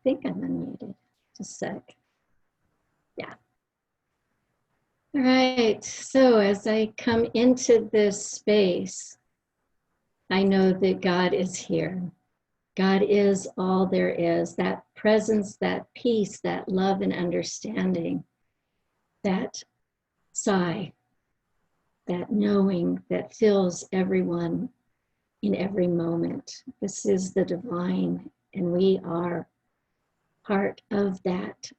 think I'm unmuted. Just a sec. Yeah. All right. So as I come into this space, I know that God is here. God is all there is. That presence, that peace, that love and understanding, that sigh, that knowing that fills everyone in every moment. This is the divine, and we are part of that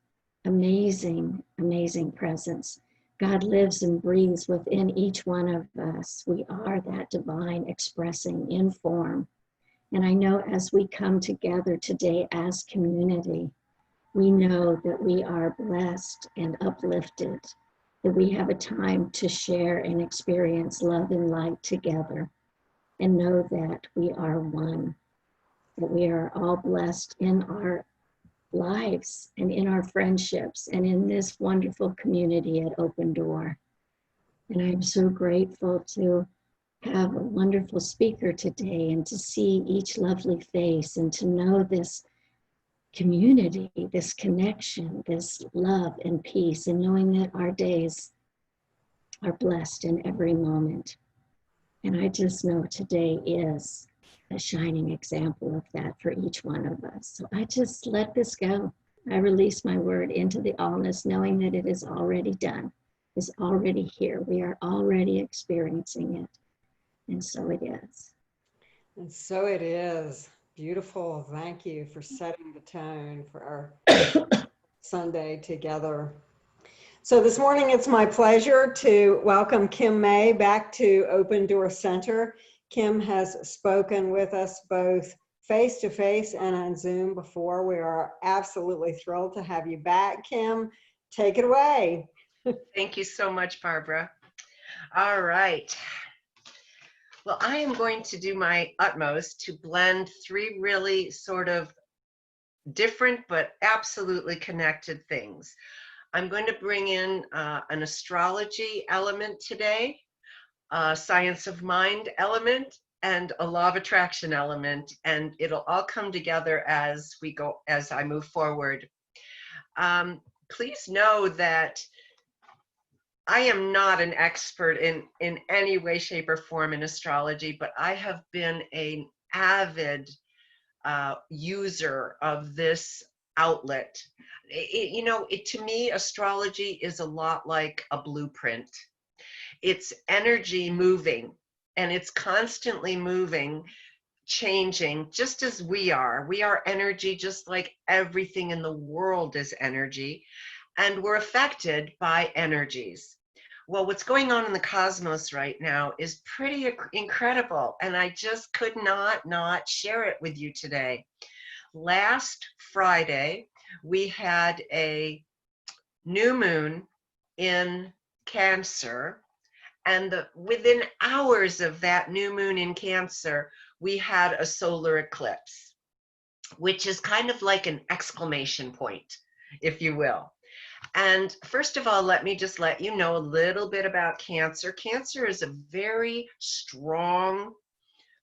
amazing, amazing presence. God lives and breathes within each one of us. We are that divine expressing in form. And I know as we come together today as community, we know that we are blessed and uplifted, that we have a time to share and experience love and light together, and know that we are one, that we are all blessed in our lives and in our friendships and in this wonderful community at Open Door. And I'm so grateful to have a wonderful speaker today and to see each lovely face and to know this community, this connection, this love and peace, and knowing that our days are blessed in every moment. And I just know today is a shining example of that for each one of us. So I just let this go. I release my word into the allness, knowing that it is already done, is already here. We are already experiencing it. And so it is. And so it is. Beautiful. Thank you for setting the tone for our Sunday together. So this morning, it's my pleasure to welcome Kim May back to Open Door Center. Kim has spoken with us both face-to-face and on Zoom before. We are absolutely thrilled to have you back. Kim, take it away. Thank you so much, Barbara. All right. Well, I am going to do my utmost to blend three really sort of different but absolutely connected things. I'm going to bring in an astrology element today, a science of mind element, and a law of attraction element, and it'll all come together as I move forward. Please know that I am not an expert in any way, shape, or form in astrology, but I have been an avid user of this outlet. To me, astrology is a lot like a blueprint. It's energy moving, and it's constantly moving, changing, just as we are. We are energy, just like everything in the world is energy, and we're affected by energies. Well, what's going on in the cosmos right now is pretty incredible, and I just could not share it with you today. Last Friday, we had a new moon in Cancer, and within hours of that new moon in Cancer, we had a solar eclipse, which is kind of like an exclamation point, if you will. And first of all, let me just let you know a little bit about Cancer. Cancer is a very strong,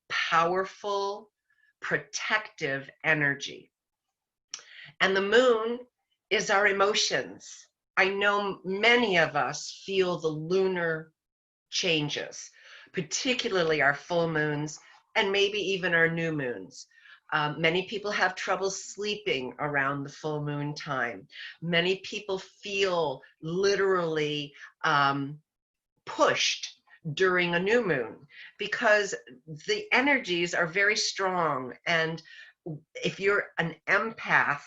powerful, protective energy. And the moon is our emotions. I know many of us feel the lunar changes, particularly our full moons and maybe even our new moons. Many people have trouble sleeping around the full moon time. Many people feel literally pushed during a new moon because the energies are very strong. And if you're an empath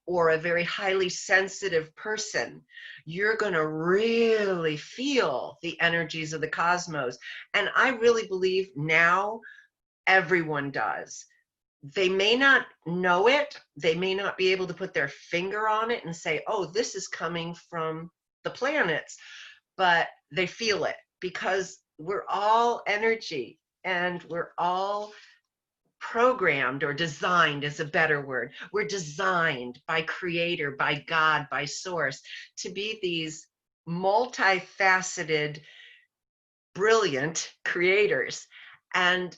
or a very highly sensitive person, you're going to really feel the energies of the cosmos. And I really believe now everyone does. They may not know it. They may not be able to put their finger on it and say, oh, this is coming from the planets, but they feel it because we're all energy and we're all programmed, or designed is a better word. We're designed by Creator, by God, by Source to be these multifaceted, brilliant creators. And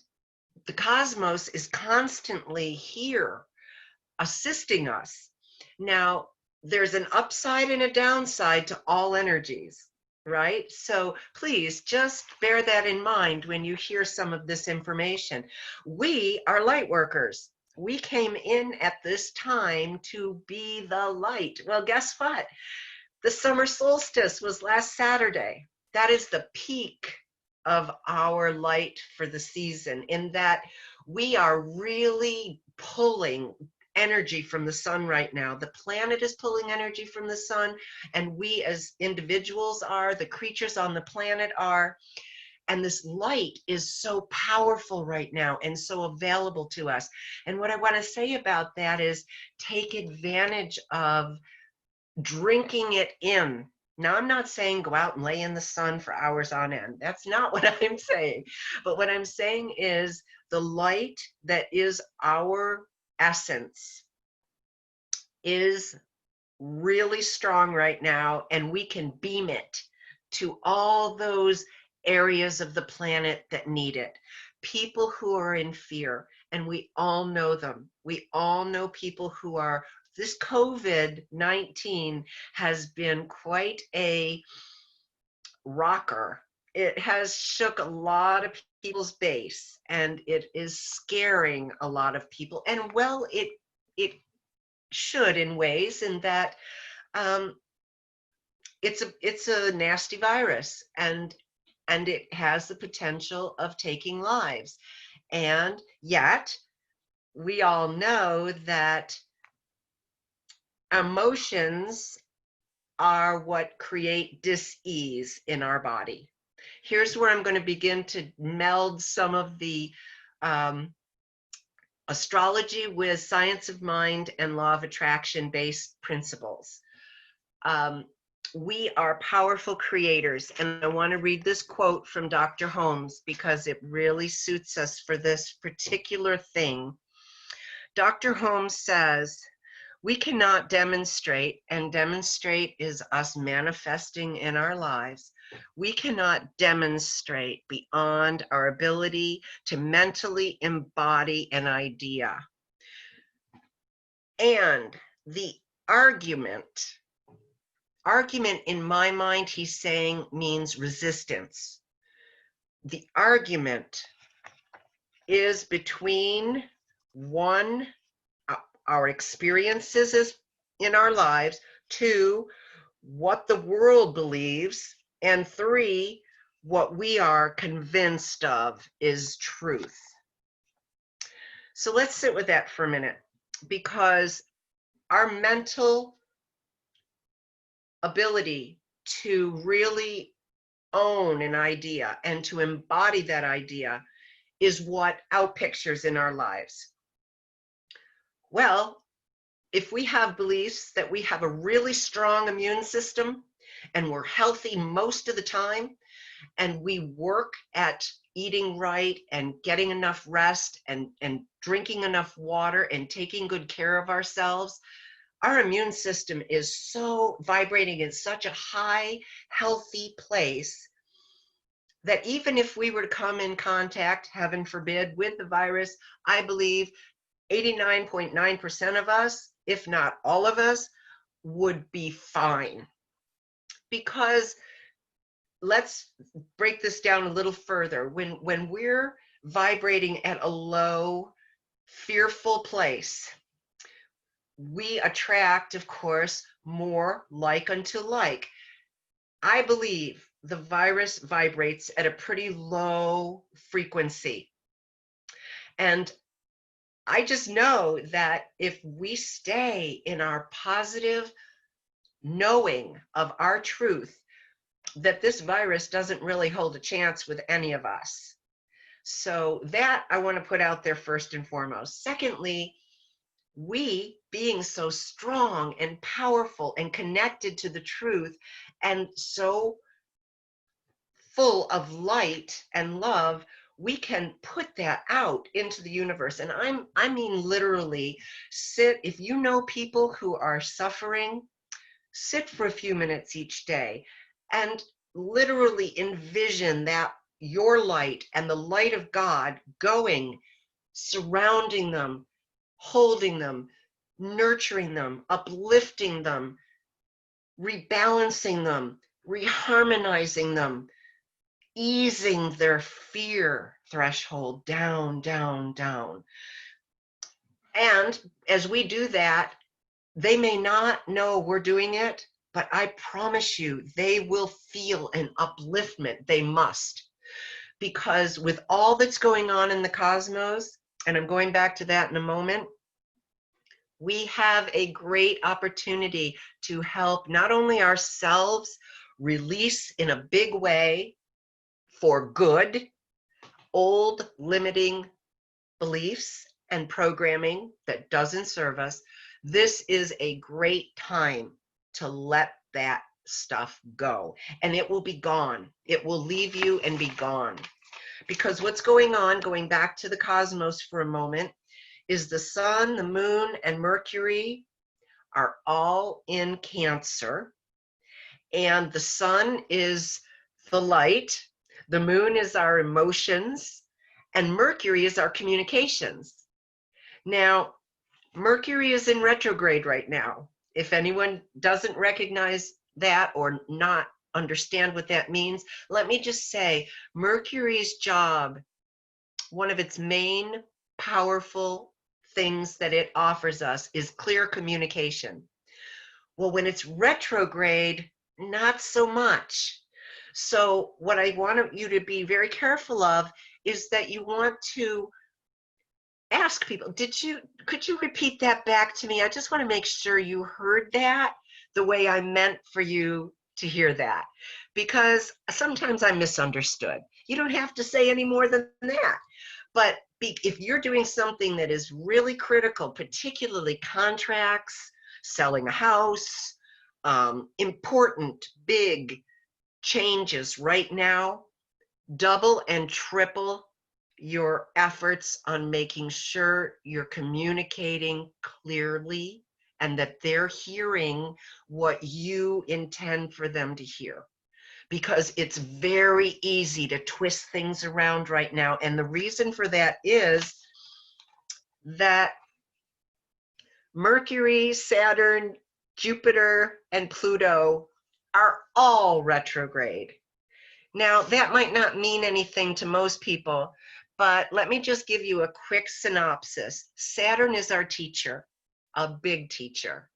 the cosmos is constantly here assisting us Now, there's an upside and a downside to all energies, right? So please just bear that in mind when you hear some of this information. We are light workers. We came in at this time to be the light. Well, guess what? The summer solstice was last Saturday. That is the peak of our light for the season, in that we are really pulling energy from the sun right now. The planet is pulling energy from the sun, and we as individuals are, the creatures on the planet are. And this light is so powerful right now and so available to us. And what I want to say about that is take advantage of drinking it in. Now, I'm not saying go out and lay in the sun for hours on end. That's not what I'm saying. But what I'm saying is the light that is our essence is really strong right now, and we can beam it to all those areas of the planet that need it. People who are in fear, and we all know them. We all know people who are, this COVID-19 has been quite a rocker. It has shook a lot of people's base, and it is scaring a lot of people. And well, it should in ways, in that it's a nasty virus, and it has the potential of taking lives. And yet we all know that emotions are what create dis-ease in our body. Here's where I'm going to begin to meld some of the astrology with science of mind and law of attraction based principles. We are powerful creators. And I want to read this quote from Dr. Holmes because it really suits us for this particular thing. Dr. Holmes says, we cannot demonstrate, and demonstrate is us manifesting in our lives. We cannot demonstrate beyond our ability to mentally embody an idea. And the argument in my mind, he's saying, means resistance. The argument is between one, our experiences in our lives, two, what the world believes, and three, what we are convinced of is truth. So let's sit with that for a minute, because our mental ability to really own an idea and to embody that idea is what outpictures in our lives. Well, if we have beliefs that we have a really strong immune system and we're healthy most of the time, and we work at eating right and getting enough rest and drinking enough water and taking good care of ourselves, our immune system is so vibrating in such a high, healthy place that even if we were to come in contact, heaven forbid, with the virus, I believe 89.9% of us, if not all of us, would be fine. Because let's break this down a little further. When we're vibrating at a low, fearful place, we attract, of course, more like unto like. I believe the virus vibrates at a pretty low frequency. And I just know that if we stay in our positive knowing of our truth, that this virus doesn't really hold a chance with any of us. So that I want to put out there first and foremost. Secondly, we being so strong and powerful and connected to the truth and so full of light and love, we can put that out into the universe. And I mean literally sit, if you know people who are suffering, sit for a few minutes each day and literally envision that your light and the light of God going, surrounding them, holding them, nurturing them, uplifting them, rebalancing them, reharmonizing them, easing their fear threshold down, down, down. And as we do that, they may not know we're doing it, but I promise you, they will feel an upliftment. They must. Because with all that's going on in the cosmos, and I'm going back to that in a moment, we have a great opportunity to help not only ourselves release in a big way for good old limiting beliefs and programming that doesn't serve us. This is a great time to let that stuff go, and it will be gone. It will leave you and be gone. Because what's going on, going back to the cosmos for a moment, is the sun, the moon, and Mercury are all in Cancer. And the sun is the light, the moon is our emotions, and Mercury is our communications. Now, Mercury is in retrograde right now. If anyone doesn't recognize that or not understand what that means, let me just say Mercury's job, one of its main powerful things that it offers us is clear communication. Well, when it's retrograde, not so much. So what I want you to be very careful of is that you want to ask people, could you repeat that back to me? I just want to make sure you heard that the way I meant for you to hear that, because sometimes I'm misunderstood. You don't have to say any more than that. But if you're doing something that is really critical, particularly contracts, selling a house, important, big changes right now, double and triple your efforts on making sure you're communicating clearly and that they're hearing what you intend for them to hear. Because it's very easy to twist things around right now. And the reason for that is that Mercury, Saturn, Jupiter, and Pluto are all retrograde. Now, that might not mean anything to most people, but let me just give you a quick synopsis. Saturn is our teacher, a big teacher.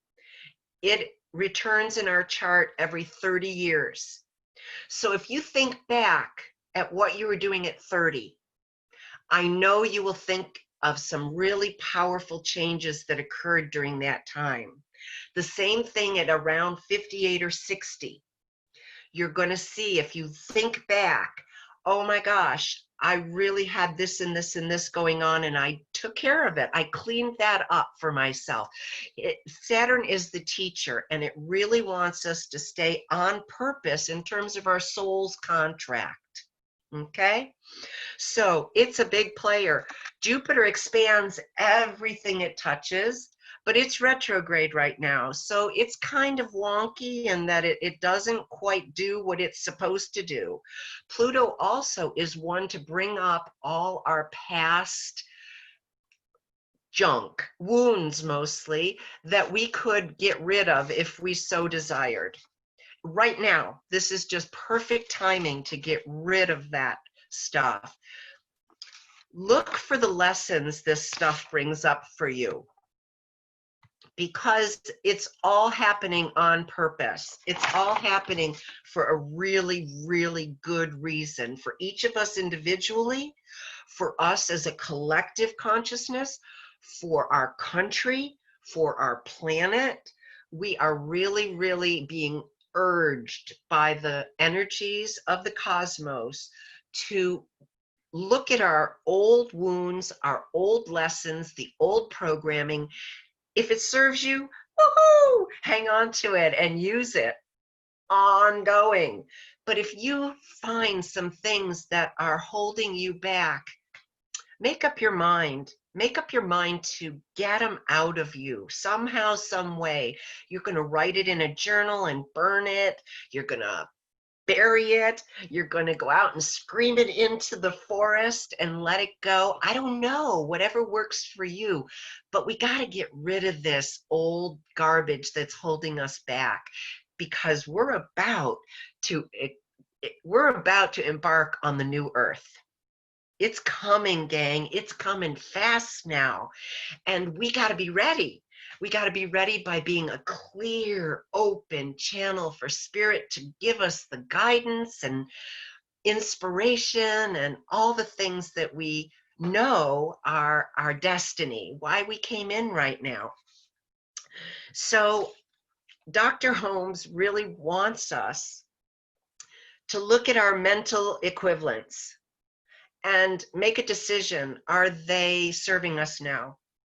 It returns in our chart every 30 years. So if you think back at what you were doing at 30, I know you will think of some really powerful changes that occurred during that time. The same thing at around 58 or 60. You're going to see, if you think back, oh my gosh, I really had this and this and this going on, and I took care of it. I cleaned that up for myself. Saturn is the teacher, and it really wants us to stay on purpose in terms of our soul's contract. Okay? So it's a big player. Jupiter expands everything it touches, but it's retrograde right now. So it's kind of wonky in that it doesn't quite do what it's supposed to do. Pluto also is one to bring up all our past junk, wounds mostly, that we could get rid of if we so desired. Right now, this is just perfect timing to get rid of that stuff. Look for the lessons this stuff brings up for you, because it's all happening on purpose. It's all happening for a really, really good reason for each of us individually, for us as a collective consciousness, for our country, for our planet. We are really, really being urged by the energies of the cosmos to look at our old wounds, our old lessons, the old programming. If it serves you, woohoo, hang on to it and use it ongoing. But if you find some things that are holding you back, make up your mind. Make up your mind to get them out of you somehow, some way. You're going to write it in a journal and burn it. You're going to bury it. You're going to go out and scream it into the forest and let it go. I don't know, whatever works for you. But we got to get rid of this old garbage that's holding us back, because we're about to embark on the new earth. It's coming, gang. It's coming fast now. And we got to be ready. We got to be ready by being a clear, open channel for spirit to give us the guidance and inspiration and all the things that we know are our destiny, why we came in right now. So Dr. Holmes really wants us to look at our mental equivalents and make a decision. Are they serving us now?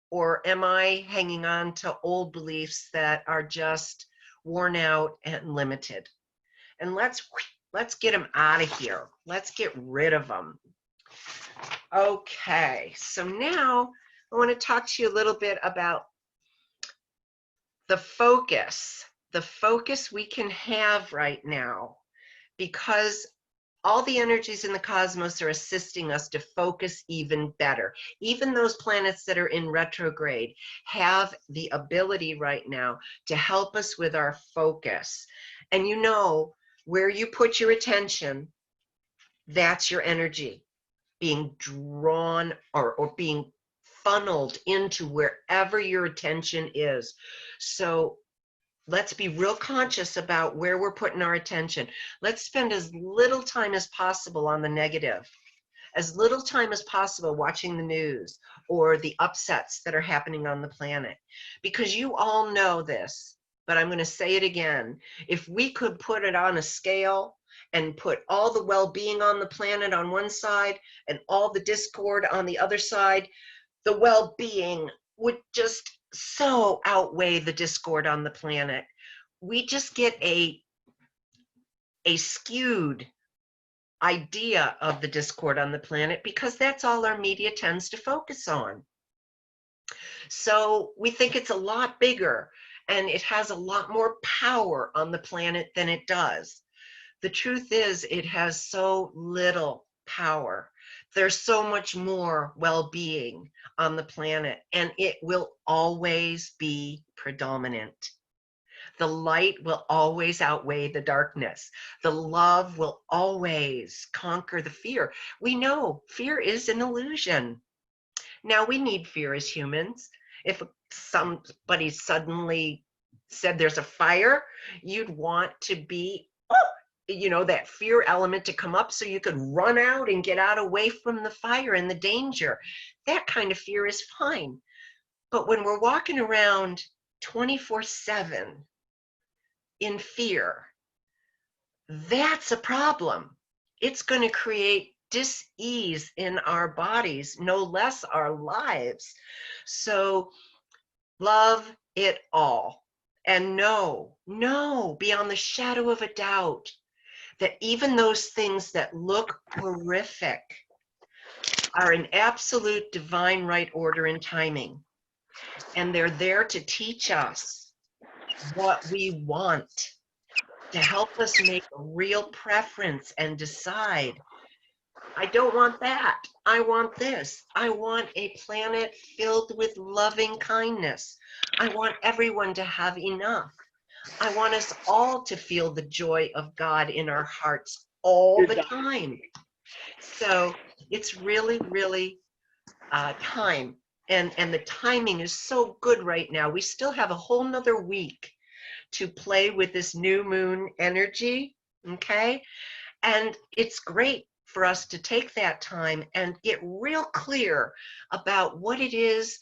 Or am I hanging on to old beliefs that are just worn out and limited? And let's get them out of here. Let's get rid of them. Okay, so now I want to talk to you a little bit about the focus we can have right now, because all the energies in the cosmos are assisting us to focus even better. Even those planets that are in retrograde have the ability right now to help us with our focus. And you know, where you put your attention, that's your energy being drawn or being funneled into wherever your attention is. So let's be real conscious about where we're putting our attention. Let's spend as little time as possible on the negative, as little time as possible watching the news or the upsets that are happening on the planet. Because you all know this, but I'm going to say it again. If we could put it on a scale and put all the well-being on the planet on one side and all the discord on the other side, the well-being would just so outweigh the discord on the planet. We just get a skewed idea of the discord on the planet because that's all our media tends to focus on. So we think it's a lot bigger and it has a lot more power on the planet than it does. The truth is, it has so little power. There's so much more well-being on the planet, and it will always be predominant. The light will always outweigh the darkness. The love will always conquer the fear. We know fear is an illusion. Now, we need fear as humans. If somebody suddenly said there's a fire, you'd want to be, that fear element to come up so you could run out and get out away from the fire and the danger. That kind of fear is fine. But when we're walking around 24/7 in fear, that's a problem. It's going to create dis-ease in our bodies, no less our lives. So love it all. And know beyond the shadow of a doubt that even those things that look horrific are in absolute divine right order and timing. And they're there to teach us what we want, to help us make a real preference and decide, I don't want that. I want this. I want a planet filled with loving kindness. I want everyone to have enough. I want us all to feel the joy of God in our hearts all the time. So it's really, really time. And the timing is so good right now. We still have a whole nother week to play with this new moon energy, okay? And it's great for us to take that time and get real clear about what it is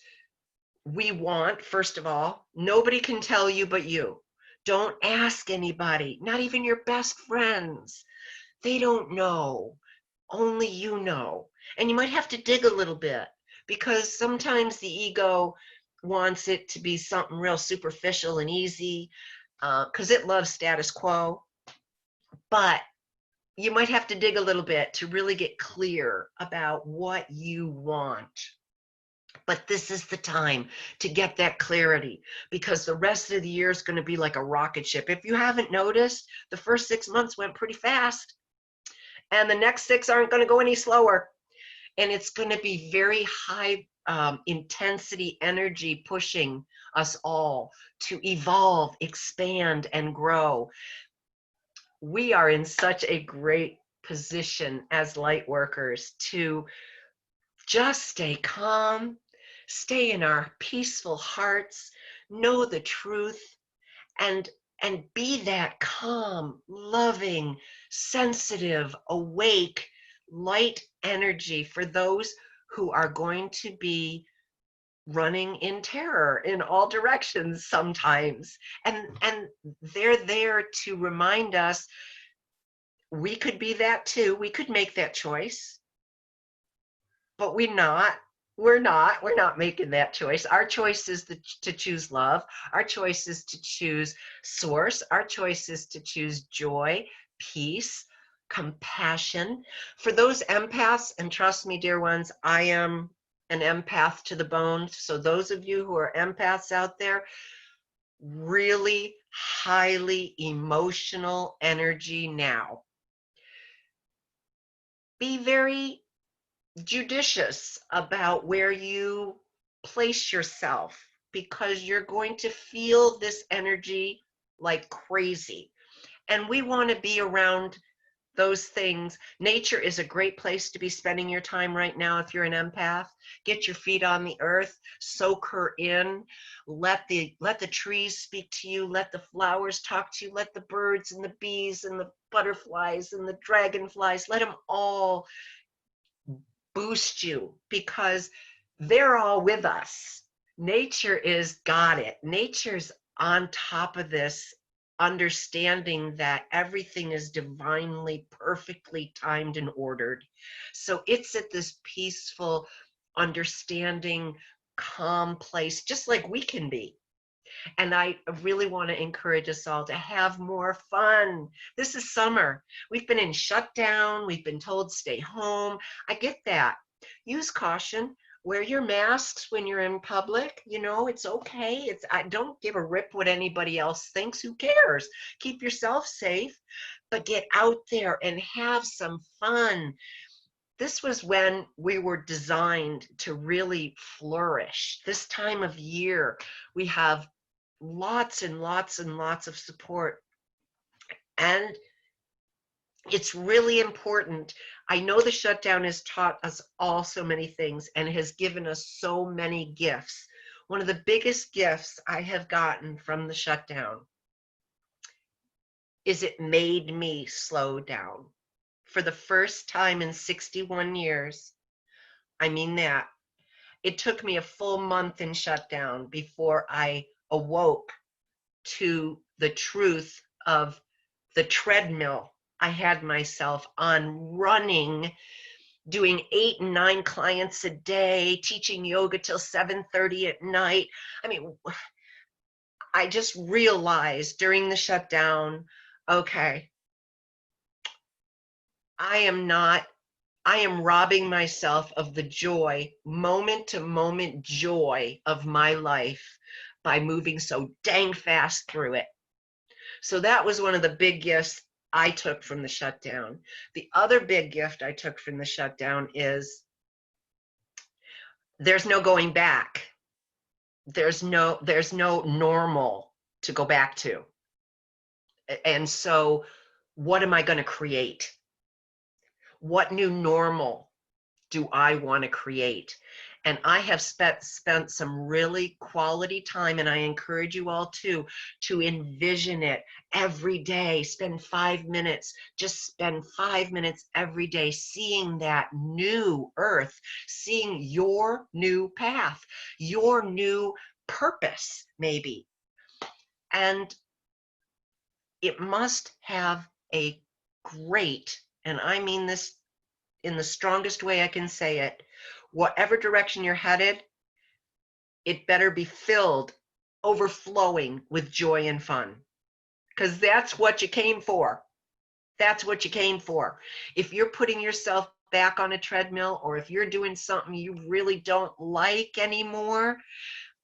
we want. First of all, nobody can tell you but you. Don't ask anybody, not even your best friends. They don't know. Only you know. And you might have to dig a little bit because sometimes the ego wants it to be something real superficial and easy because it loves status quo. But you might have to dig a little bit to really get clear about what you want. But this is the time to get that clarity, because the rest of the year is going to be like a rocket ship. If you haven't noticed, the first 6 months went pretty fast, and the next 6 aren't going to go any slower. And it's going to be very high intensity energy pushing us all to evolve, expand, and grow. We are in such a great position as light workers to just stay calm, stay in our peaceful hearts, know the truth, and be that calm, loving, sensitive, awake, light energy for those who are going to be running in terror in all directions sometimes. And they're there to remind us we could be that too. We could make that choice, but we're not making that choice. Our choice is to choose love. Our choice is to choose source. Our choice is to choose joy, peace, compassion. For those empaths, and trust me, dear ones, I am an empath to the bone. So those of you who are empaths out there, really highly emotional energy now. Be very judicious about where you place yourself, because you're going to feel this energy like crazy. And we want to be around those things. Nature is a great place to be spending your time right now if you're an empath. Get your feet on the earth, soak her in, let the trees speak to you, let the flowers talk to you, let the birds and the bees and the butterflies and the dragonflies, let them all boost you, because they're all with us. Nature is got it. Nature's on top of this, understanding that everything is divinely, perfectly timed and ordered. So it's at this peaceful, understanding, calm place, just like we can be. And I really want to encourage us all to have more fun. This is summer. We've been in shutdown. We've been told stay home. I get that. Use caution. Wear your masks when you're in public. You know, it's okay. I don't give a rip what anybody else thinks. Who cares? Keep yourself safe, but get out there and have some fun. This was when we were designed to really flourish. This time of year, we have lots and lots and lots of support. And it's really important. I know the shutdown has taught us all so many things and has given us so many gifts. One of the biggest gifts I have gotten from the shutdown is it made me slow down. For the first time in 61 years, I mean that, it took me a full month in shutdown before I awoke to the truth of the treadmill I had myself on, running, doing 8 and 9 clients a day, teaching yoga till 7:30 at night. I mean, I just realized during the shutdown, okay, I am robbing myself of the joy, moment to moment joy of my life by moving so dang fast through it. So that was one of the big gifts I took from the shutdown. The other big gift I took from the shutdown is there's no going back. There's no normal to go back to. And so what am I going to create? What new normal do I want to create? And I have spent some really quality time, and I encourage you all to envision it every day. Spend 5 minutes, just spend 5 minutes every day seeing that new earth, seeing your new path, your new purpose, maybe. And it must have a great, and I mean this in the strongest way I can say it, whatever direction you're headed, it better be filled, overflowing with joy and fun, because that's what you came for. That's what you came for. If you're putting yourself back on a treadmill, or if you're doing something you really don't like anymore,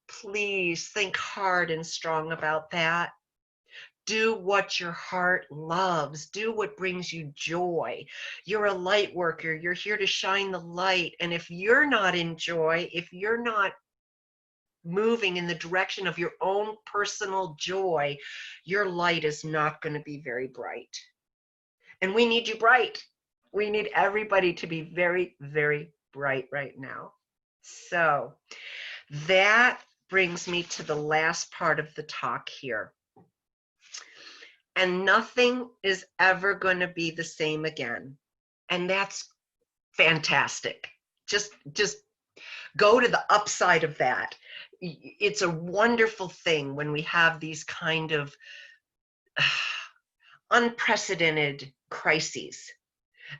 please think hard and strong about that. Do what your heart loves. Do what brings you joy. You're a light worker. You're here to shine the light. And if you're not in joy, if you're not moving in the direction of your own personal joy, your light is not going to be very bright. And we need you bright. We need everybody to be very, very bright right now. So that brings me to the last part of the talk here. And nothing is ever going to be the same again. And that's fantastic. Just go to the upside of that. It's a wonderful thing when we have these kind of unprecedented crises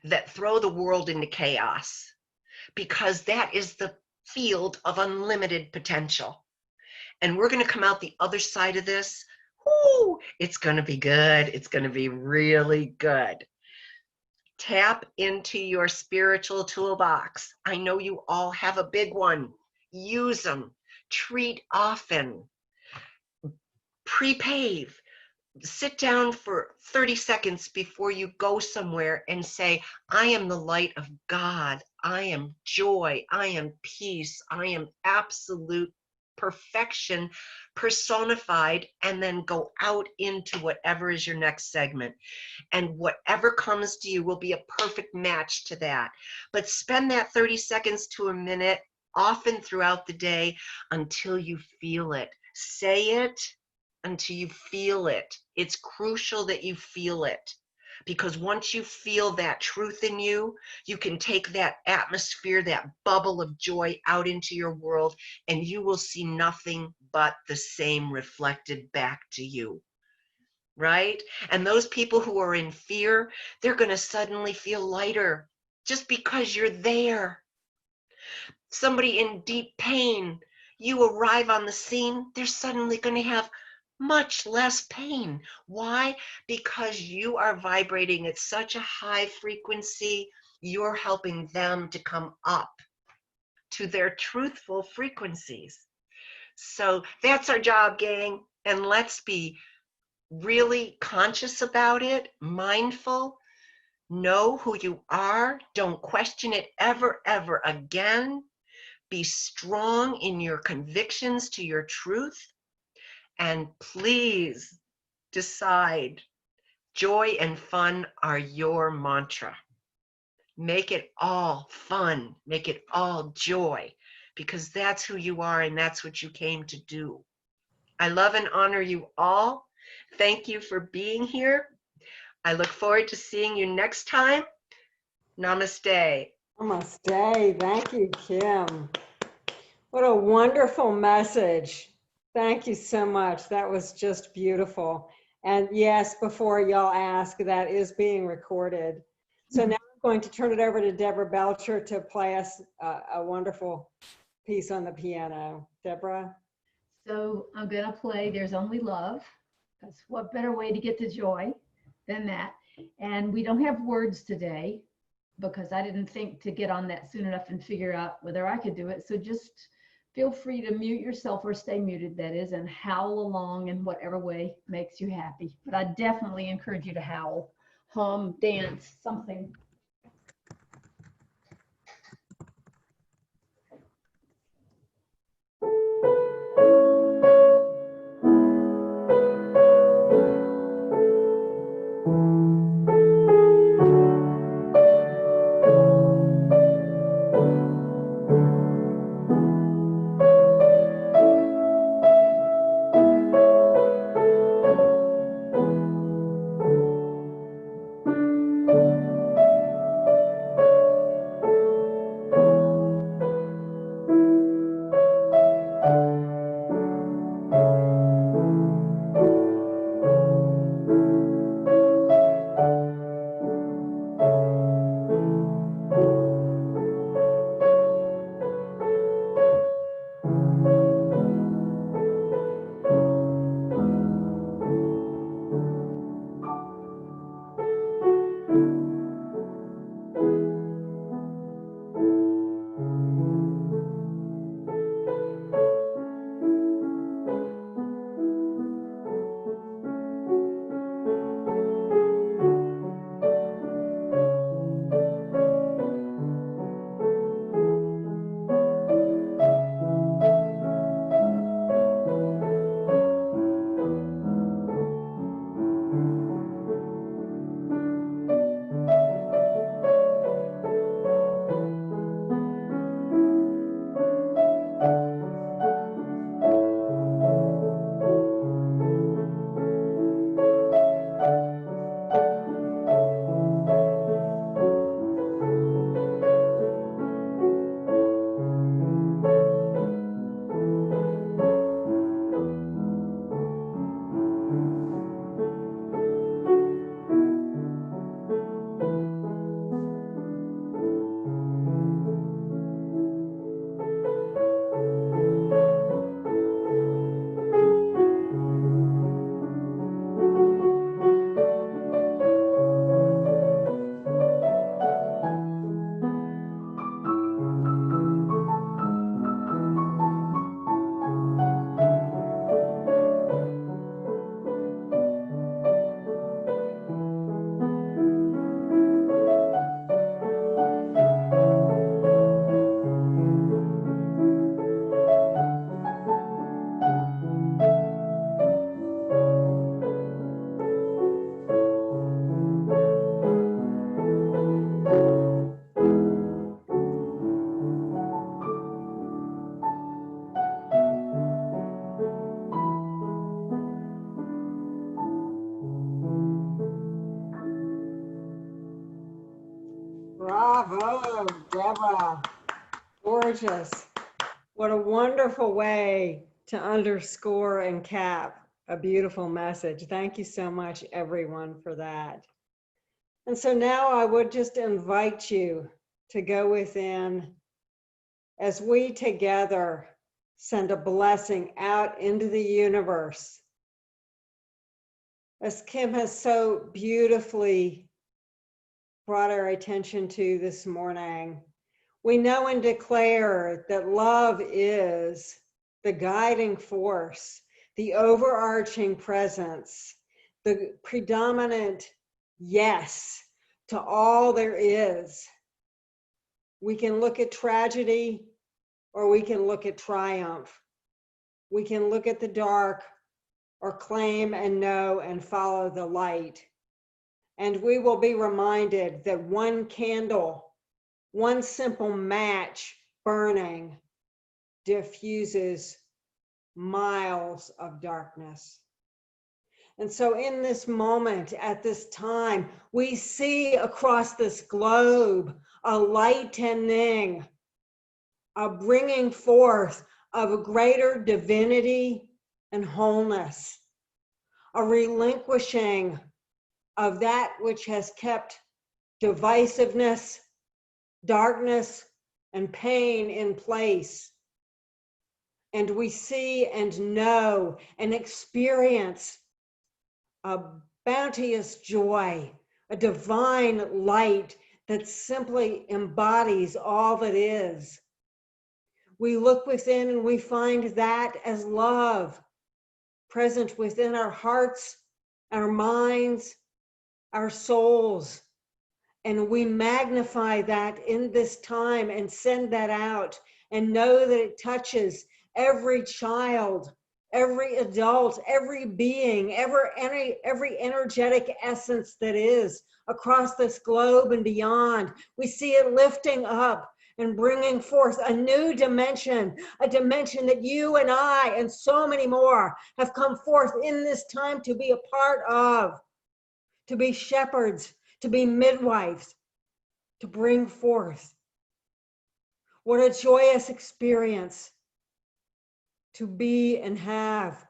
that throw the world into chaos, because that is the field of unlimited potential. And we're going to come out the other side of this. Whoo, it's going to be good. It's going to be really good. Tap into your spiritual toolbox. I know you all have a big one. Use them. Treat often. Pre-pave. Sit down for 30 seconds before you go somewhere and say, I am the light of God. I am joy. I am peace. I am absolute perfection personified, and then go out into whatever is your next segment. And whatever comes to you will be a perfect match to that. But spend that 30 seconds to a minute often throughout the day until you feel it. Say it until you feel it. It's crucial that you feel it, because once you feel that truth in you, you can take that atmosphere, that bubble of joy out into your world, and you will see nothing but the same reflected back to you. Right? And those people who are in fear, they're going to suddenly feel lighter just because you're there. Somebody in deep pain, you arrive on the scene, they're suddenly going to have much less pain. Why? Because you are vibrating at such a high frequency, you're helping them to come up to their truthful frequencies. So that's our job, gang. And let's be really conscious about it, mindful, know who you are, don't question it ever, ever again. Be strong in your convictions to your truth, and please decide joy and fun are your mantra. Make it all fun, make it all joy, because that's who you are and that's what you came to do. I love and honor you all. Thank you for being here. I look forward to seeing you next time. Namaste. Namaste. Thank you, Kim. What a wonderful message. Thank you so much. That was just beautiful. And yes, before y'all ask, that is being recorded. So now I'm going to turn it over to Deborah Belcher to play us a wonderful piece on the piano. Deborah? So I'm going to play There's Only Love, because what better way to get to joy than that? And we don't have words today because I didn't think to get on that soon enough and figure out whether I could do it. So just feel free to mute yourself, or stay muted, that is, and howl along in whatever way makes you happy. But I definitely encourage you to howl, hum, dance, something. Bravo, Deborah. Gorgeous. What a wonderful way to underscore and cap a beautiful message. Thank you so much, everyone, for that. And so now I would just invite you to go within as we together send a blessing out into the universe. As Kim has so beautifully brought our attention to this morning, we know and declare that love is the guiding force, the overarching presence, the predominant yes to all there is. We can look at tragedy or we can look at triumph. We can look at the dark or claim and know and follow the light. And we will be reminded that one candle, one simple match burning diffuses miles of darkness. And so in this moment, at this time, we see across this globe a lightening, a bringing forth of a greater divinity and wholeness, a relinquishing of that which has kept divisiveness, darkness, and pain in place. And we see and know and experience a bounteous joy, a divine light that simply embodies all that is. We look within and we find that as love present within our hearts, our minds, our souls. And we magnify that in this time and send that out and know that it touches every child, every adult, every being, every energetic essence that is across this globe and beyond. We see it lifting up and bringing forth a new dimension, a dimension that you and I and so many more have come forth in this time to be a part of, to be shepherds, to be midwives, to bring forth. What a joyous experience to be and have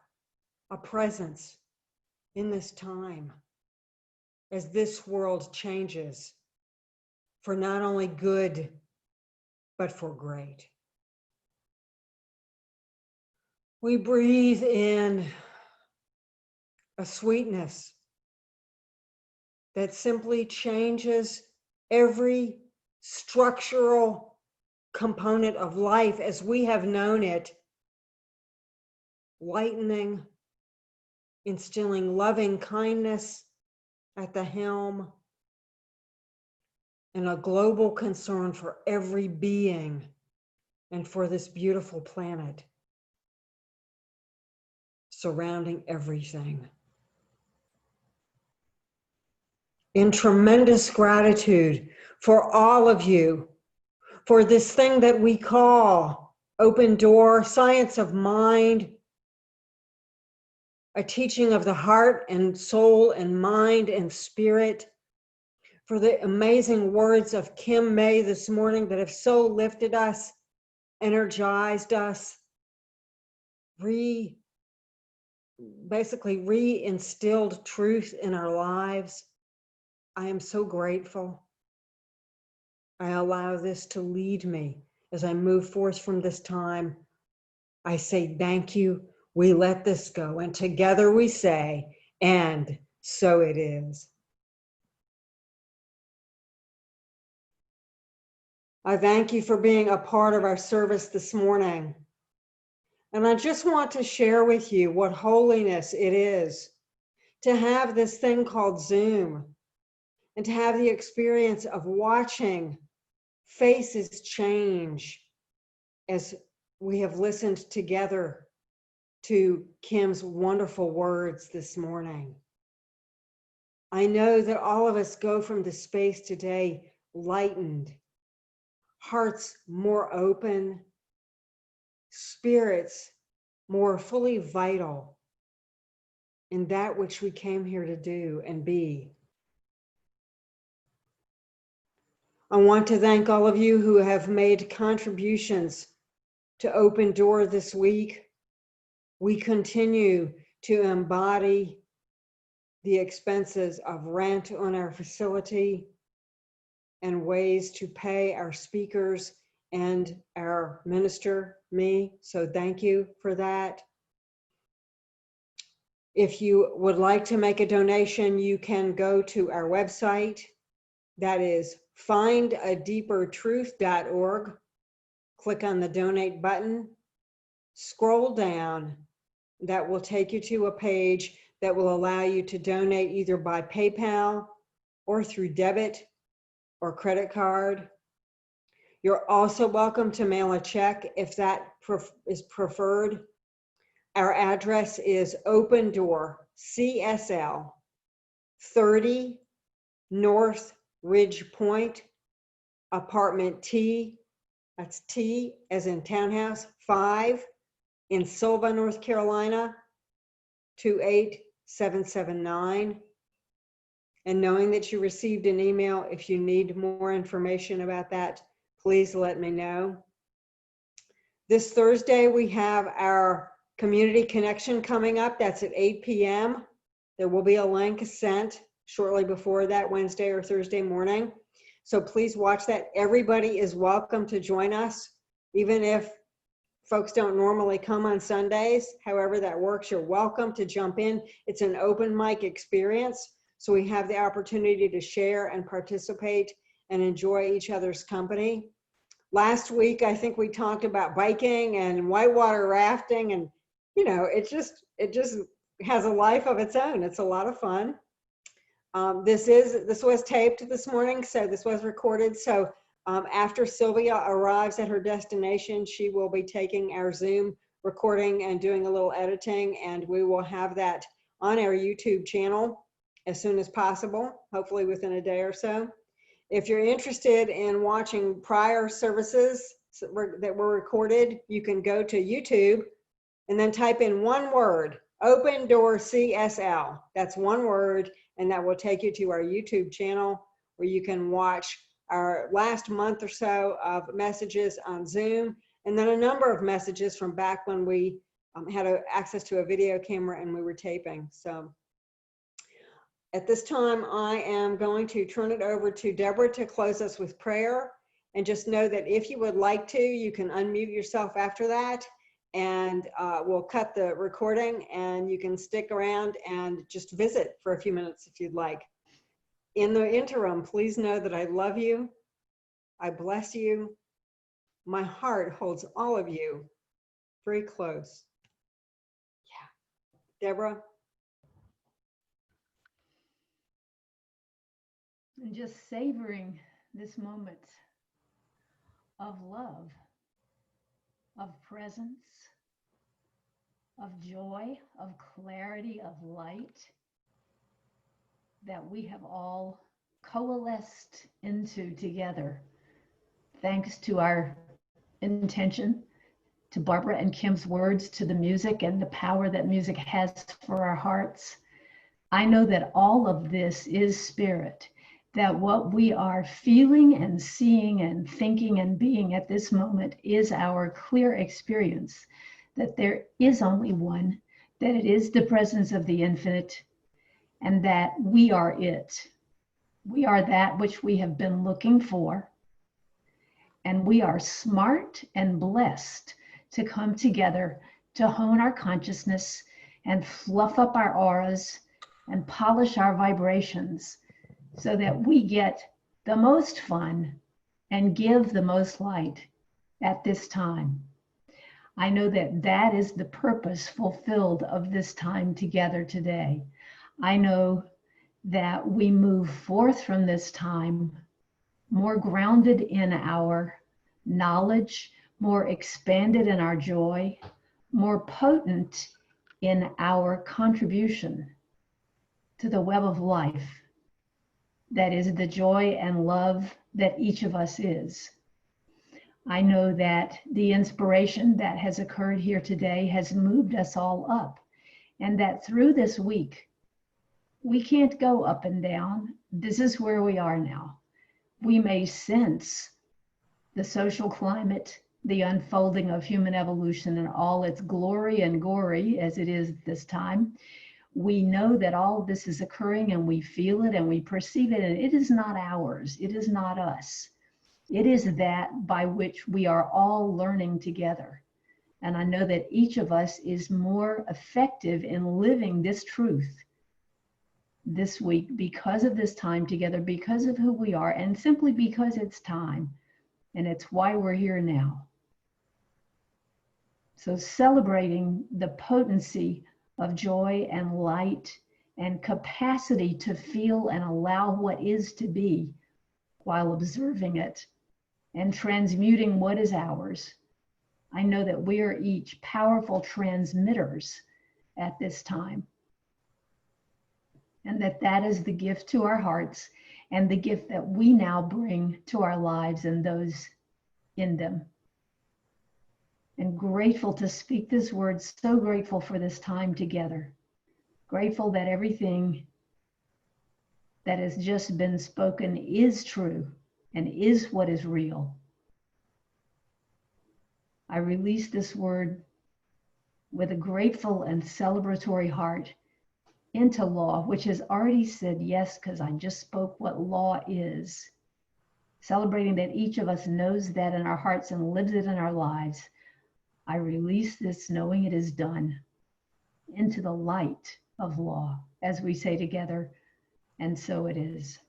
a presence in this time as this world changes for not only good, but for great. We breathe in a sweetness that simply changes every structural component of life as we have known it, lightening, instilling loving kindness at the helm, and a global concern for every being and for this beautiful planet surrounding everything. In tremendous gratitude for all of you, for this thing that we call Open Door, Science of Mind, a teaching of the heart and soul and mind and spirit, for the amazing words of Kim May this morning that have so lifted us, energized us, basically re-instilled truth in our lives. I am so grateful. I allow this to lead me as I move forth from this time. I say thank you. We let this go. And together we say, and so it is. I thank you for being a part of our service this morning. And I just want to share with you what holiness it is to have this thing called Zoom and to have the experience of watching faces change as we have listened together to Kim's wonderful words this morning. I know that all of us go from the space today lightened, hearts more open, spirits more fully vital in that which we came here to do and be. I want to thank all of you who have made contributions to Open Door this week. We continue to embody the expenses of rent on our facility and ways to pay our speakers and our minister, me. So thank you for that. If you would like to make a donation, you can go to our website. That is findadeepertruth.org. Click on the donate button, scroll down. That will take you to a page that will allow you to donate either by PayPal or through debit or credit card. You're also welcome to mail a check if that is preferred. Our address is Open Door, CSL, 30 North Ridge Point, apartment T, that's T as in townhouse, 5 in Sylva, North Carolina, 28779. And knowing that you received an email, if you need more information about that, please let me know. This Thursday, we have our Community Connection coming up. That's at 8 p.m. There will be a link sent shortly before that, Wednesday or Thursday morning. So please watch that. Everybody is welcome to join us, even if folks don't normally come on Sundays. However that works, you're welcome to jump in. It's an open mic experience, so we have the opportunity to share and participate and enjoy each other's company. Last week, I think we talked about biking and whitewater rafting, and you know, it just has a life of its own. It's a lot of fun. This was taped this morning, so this was recorded. So after Sylvia arrives at her destination, she will be taking our Zoom recording and doing a little editing, and we will have that on our YouTube channel as soon as possible, hopefully within a day or so. If you're interested in watching prior services that were recorded, you can go to YouTube and then type in one word, Open Door CSL. That's one word, and that will take you to our YouTube channel where you can watch our last month or so of messages on Zoom, and then a number of messages from back when we had access to a video camera and we were taping. So at this time, I am going to turn it over to Deborah to close us with prayer. And just know that if you would like to, you can unmute yourself after that, and we'll cut the recording and you can stick around and just visit for a few minutes if you'd like. In the interim, please know that I love you. I bless you. My heart holds all of you very close. Yeah. Deborah? And just savoring this moment of love, of presence, of joy, of clarity, of light that we have all coalesced into together, thanks to our intention, to Barbara and Kim's words, to the music and the power that music has for our hearts. I know that all of this is spirit, that what we are feeling and seeing and thinking and being at this moment is our clear experience that there is only one, that it is the presence of the infinite, and that we are it. We are that which we have been looking for, and we are smart and blessed to come together to hone our consciousness and fluff up our auras and polish our vibrations so that we get the most fun and give the most light at this time. I know that that is the purpose fulfilled of this time together today. I know that we move forth from this time more grounded in our knowledge, more expanded in our joy, more potent in our contribution to the web of life that is the joy and love that each of us is. I know that the inspiration that has occurred here today has moved us all up, and that through this week, we can't go up and down. This is where we are now. we may sense the social climate, the unfolding of human evolution in all its glory and gory as it is at this time. We know that all of this is occurring and we feel it and we perceive it, and it is not ours. It is not us. It is that by which we are all learning together. And I know that each of us is more effective in living this truth this week because of this time together, because of who we are, and simply because it's time. And it's why we're here now. So celebrating the potency of joy and light and capacity to feel and allow what is to be while observing it and transmuting what is ours. I know that we are each powerful transmitters at this time. And that is the gift to our hearts and the gift that we now bring to our lives and those in them. And grateful to speak this word, so grateful for this time together. Grateful that everything that has just been spoken is true and is what is real. I release this word with a grateful and celebratory heart into law, which has already said yes, because I just spoke what law is. Celebrating that each of us knows that in our hearts and lives it in our lives. I release this knowing it is done into the light of law, as we say together, and so it is.